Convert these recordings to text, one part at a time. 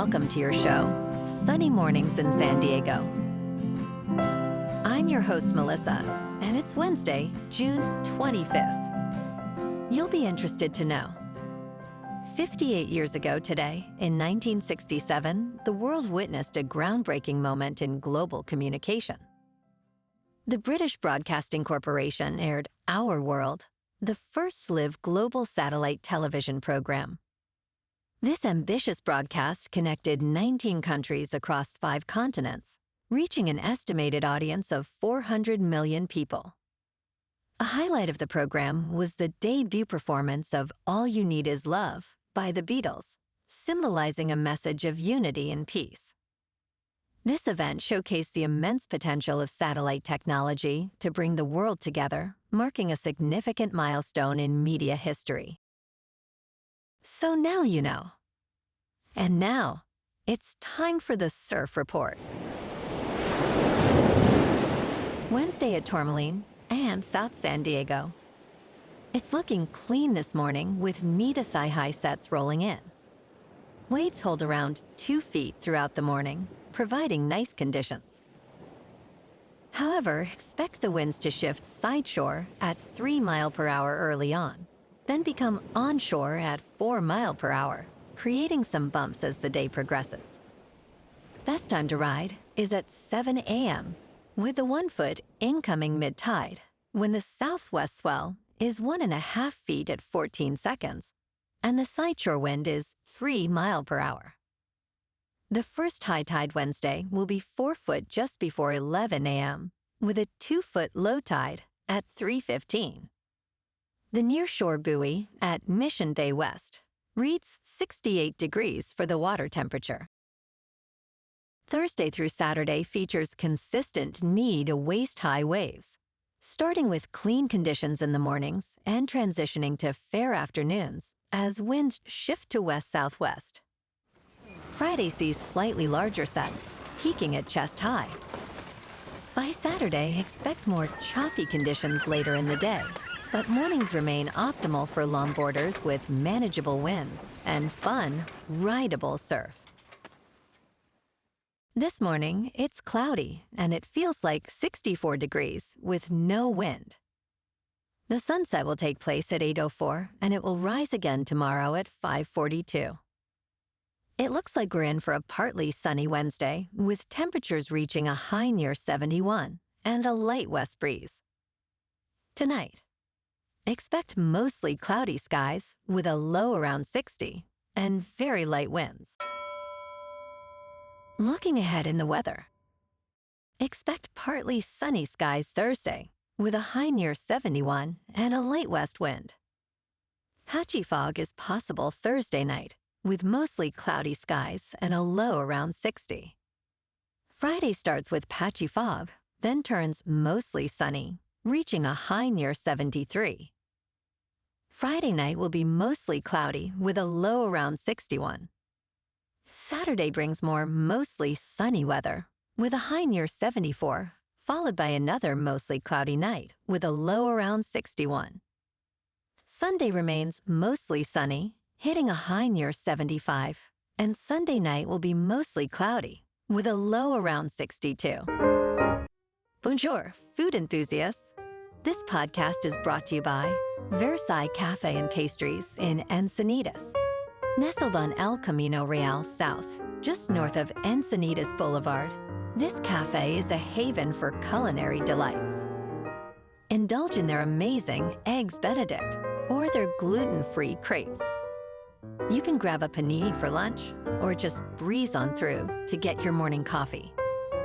welcome to your show, Sunny Mornings in San Diego. I'm your host, Melissa, and it's Wednesday, June 25th. You'll be interested to know. 58 years ago today, in 1967, the world witnessed a groundbreaking moment in global communication. The British Broadcasting Corporation aired Our World, the first live global satellite television program. This ambitious broadcast connected 19 countries across 5 continents, reaching an estimated audience of 400 million people. A highlight of the program was the debut performance of All You Need Is Love by the Beatles, symbolizing a message of unity and peace. This event showcased the immense potential of satellite technology to bring the world together, marking a significant milestone in media history. So now you know. And now, it's time for the Surf Report. Wednesday at Tourmaline and South San Diego. It's looking clean this morning with knee to thigh-high sets rolling in. Waves hold around 2 feet throughout the morning, providing nice conditions. However, expect the winds to shift sideshore at 3 miles per hour early on, then become onshore at 4 miles per hour, creating some bumps as the day progresses. Best time to ride is at 7 a.m., with the 1 foot incoming mid-tide, when the southwest swell is 1.5 feet at 14 seconds, and the sideshore wind is 3 miles per hour. The first high tide Wednesday will be 4 foot just before 11 a.m., with a 2 foot low tide at 3:15. The nearshore buoy at Mission Bay West reads 68 degrees for the water temperature. Thursday through Saturday features consistent knee to waist-high waves, starting with clean conditions in the mornings and transitioning to fair afternoons as winds shift to west-southwest. Friday sees slightly larger sets, peaking at chest high. By Saturday, expect more choppy conditions later in the day, but mornings remain optimal for longboarders with manageable winds and fun, rideable surf. This morning, it's cloudy, and it feels like 64 degrees with no wind. The sunset will take place at 8:04, and it will rise again tomorrow at 5:42. It looks like we're in for a partly sunny Wednesday, with temperatures reaching a high near 71 and a light west breeze. Tonight, expect mostly cloudy skies with a low around 60 and very light winds. Looking ahead in the weather, expect partly sunny skies Thursday with a high near 71 and a light west wind. Patchy fog is possible Thursday night, with mostly cloudy skies and a low around 60. Friday starts with patchy fog, then turns mostly sunny, reaching a high near 73. Friday night will be mostly cloudy with a low around 61. Saturday brings more mostly sunny weather, with a high near 74, followed by another mostly cloudy night with a low around 61. Sunday remains mostly sunny, hitting a high near 75, and Sunday night will be mostly cloudy, with a low around 62. Bonjour, food enthusiasts. This podcast is brought to you by Versailles Cafe and Pastries in Encinitas. Nestled on El Camino Real South, just north of Encinitas Boulevard, this cafe is a haven for culinary delights. Indulge in their amazing Eggs Benedict or their gluten-free crepes. You can grab a panini for lunch or just breeze on through to get your morning coffee.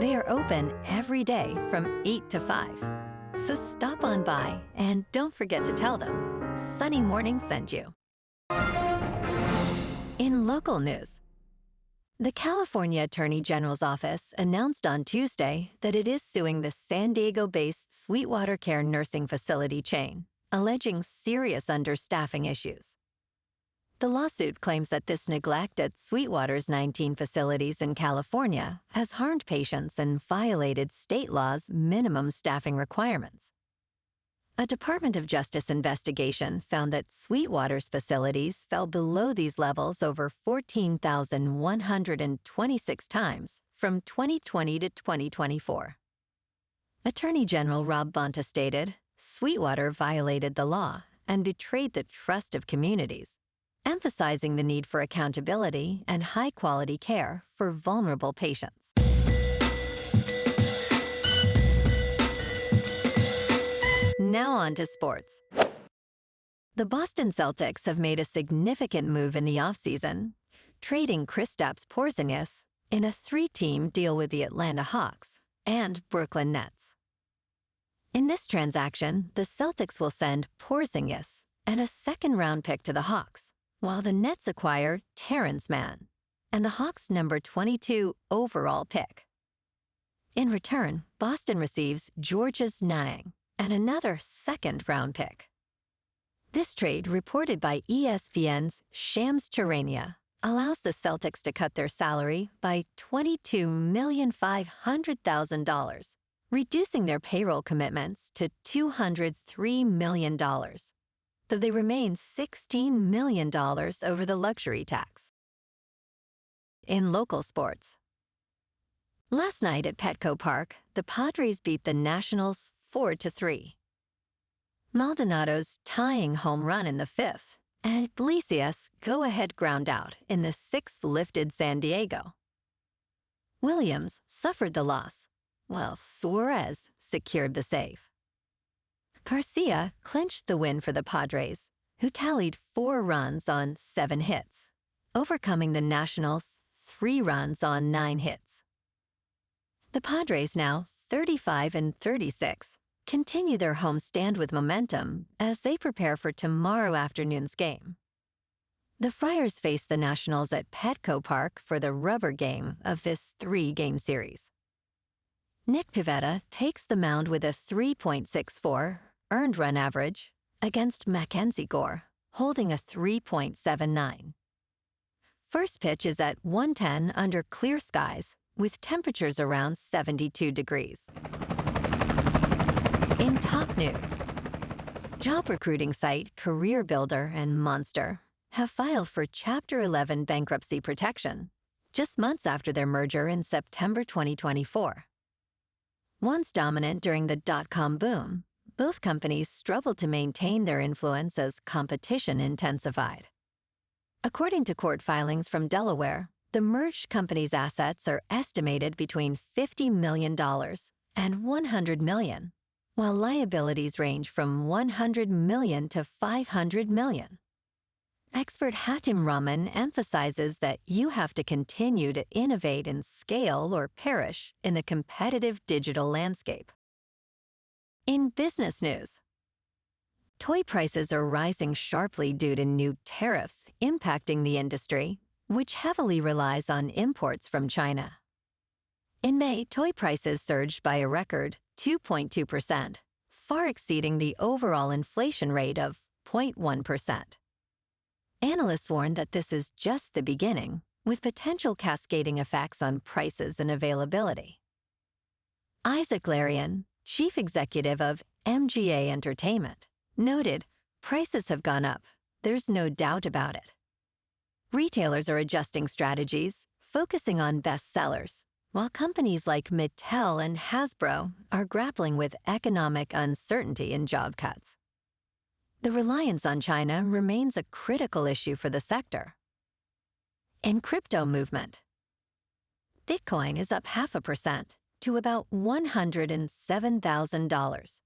They are open every day from 8 to 5. So stop on by and don't forget to tell them Sunny Morning sent you. In local news, the California Attorney General's office announced on Tuesday that it is suing the San Diego-based Sweetwater Care nursing facility chain, alleging serious understaffing issues. The lawsuit claims that this neglect at Sweetwater's 19 facilities in California has harmed patients and violated state law's minimum staffing requirements. A Department of Justice investigation found that Sweetwater's facilities fell below these levels over 14,126 times from 2020 to 2024. Attorney General Rob Bonta stated, Sweetwater violated the law and betrayed the trust of communities, emphasizing the need for accountability and high-quality care for vulnerable patients. Now on to sports. The Boston Celtics have made a significant move in the offseason, trading Kristaps Porzingis in a 3-team deal with the Atlanta Hawks and Brooklyn Nets. In this transaction, the Celtics will send Porzingis and a second-round pick to the Hawks, while the Nets acquire Terrence Mann and the Hawks' number 22 overall pick. In return, Boston receives Georges Niang and another second-round pick. This trade, reported by ESPN's Shams Charania, allows the Celtics to cut their salary by $22,500,000, reducing their payroll commitments to $203 million, though they remain $16 million over the luxury tax. In local sports. Last night at Petco Park, the Padres beat the Nationals 4-3. Maldonado's tying home run in the 5th, and Iglesias' go-ahead ground out in the 6th lifted San Diego. Williams suffered the loss, while Suarez secured the save. Garcia clinched the win for the Padres, who tallied 4 runs on 7 hits, overcoming the Nationals' 3 runs on 9 hits. The Padres, now 35-36, continue their homestand with momentum as they prepare for tomorrow afternoon's game. The Friars face the Nationals at Petco Park for the rubber game of this 3-game series. Nick Pivetta takes the mound with a 3.64 earned run average against Mackenzie Gore, holding a 3.79. First pitch is at 1:10 under clear skies, with temperatures around 72 degrees. In top news, job recruiting site CareerBuilder and Monster have filed for Chapter 11 bankruptcy protection, just months after their merger in September 2024. Once dominant during the dot-com boom, both companies struggled to maintain their influence as competition intensified. According to court filings from Delaware, the merged company's assets are estimated between $50 million and $100 million, while liabilities range from $100 million to $500 million. Expert Hatim Rahman emphasizes that you have to continue to innovate and scale or perish in the competitive digital landscape. In business news, toy prices are rising sharply due to new tariffs impacting the industry, which heavily relies on imports from China. In May, toy prices surged by a record 2.2%, far exceeding the overall inflation rate of 0.1%. Analysts warn that this is just the beginning, with potential cascading effects on prices and availability. Isaac Larian, chief executive of MGA Entertainment, noted, prices have gone up, there's no doubt about it. Retailers are adjusting strategies, focusing on best sellers, while companies like Mattel and Hasbro are grappling with economic uncertainty and job cuts. The reliance on China remains a critical issue for the sector. In crypto movement, Bitcoin is up 0.5% to about $107,000.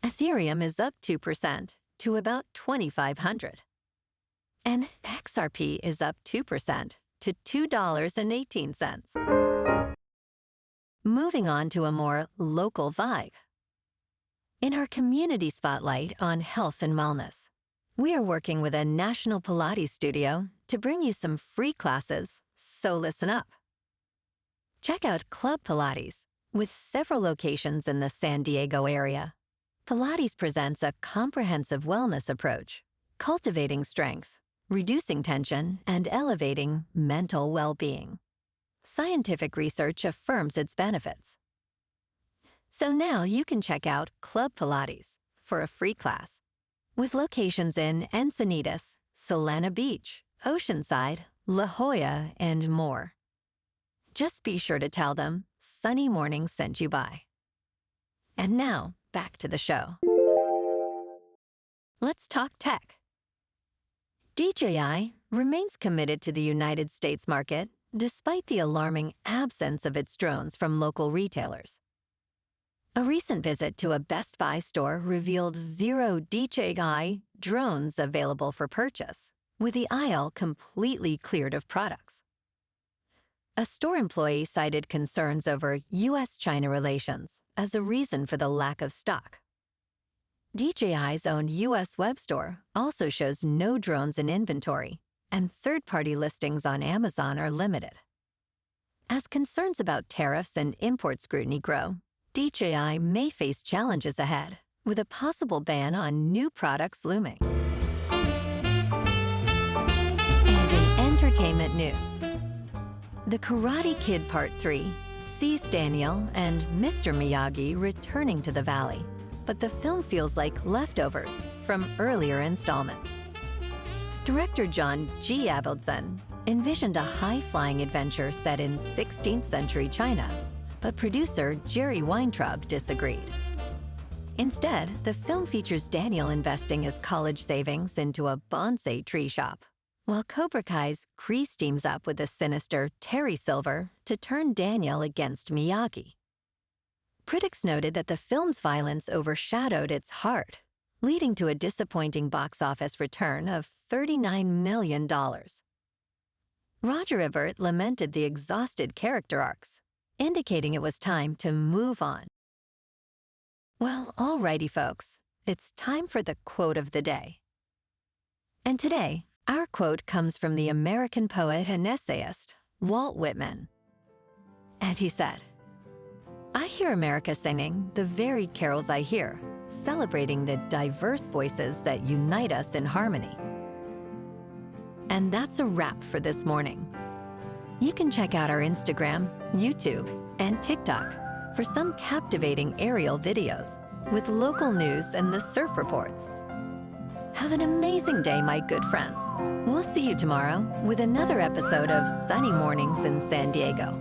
Ethereum is up 2% to about $2,500. And XRP is up 2% to $2.18. Moving on to a more local vibe. In our community spotlight on health and wellness, we are working with a national Pilates studio to bring you some free classes, so listen up. Check out Club Pilates, with several locations in the San Diego area. Pilates presents a comprehensive wellness approach, cultivating strength, reducing tension, and elevating mental well-being. Scientific research affirms its benefits. So now you can check out Club Pilates for a free class. With locations in Encinitas, Solana Beach, Oceanside, La Jolla, and more. Just be sure to tell them Sunny Morning sent you by. And now, back to the show. Let's talk tech. DJI remains committed to the United States market despite the alarming absence of its drones from local retailers. A recent visit to a Best Buy store revealed 0 DJI drones available for purchase, with the aisle completely cleared of products. A store employee cited concerns over U.S.-China relations as a reason for the lack of stock. DJI's own U.S. web store also shows no drones in inventory, and third-party listings on Amazon are limited. As concerns about tariffs and import scrutiny grow, DJI may face challenges ahead, with a possible ban on new products looming. And in entertainment news, The Karate Kid Part 3 sees Daniel and Mr. Miyagi returning to the valley, but the film feels like leftovers from earlier installments. Director John G. Avildsen envisioned a high-flying adventure set in 16th century China, but producer Jerry Weintraub disagreed. Instead, the film features Daniel investing his college savings into a bonsai tree shop, while Cobra Kai's Kreese teams up with the sinister Terry Silver to turn Daniel against Miyagi. Critics noted that the film's violence overshadowed its heart, leading to a disappointing box office return of $39 million. Roger Ebert lamented the exhausted character arcs, indicating it was time to move on. Well, alrighty folks, it's time for the quote of the day. And today, our quote comes from the American poet and essayist, Walt Whitman. And he said, "I hear America singing the varied carols I hear, celebrating the diverse voices that unite us in harmony." And that's a wrap for this morning. You can check out our Instagram, YouTube, and TikTok for some captivating aerial videos with local news and the surf reports. Have an amazing day, my good friends. We'll see you tomorrow with another episode of Sunny Mornings in San Diego.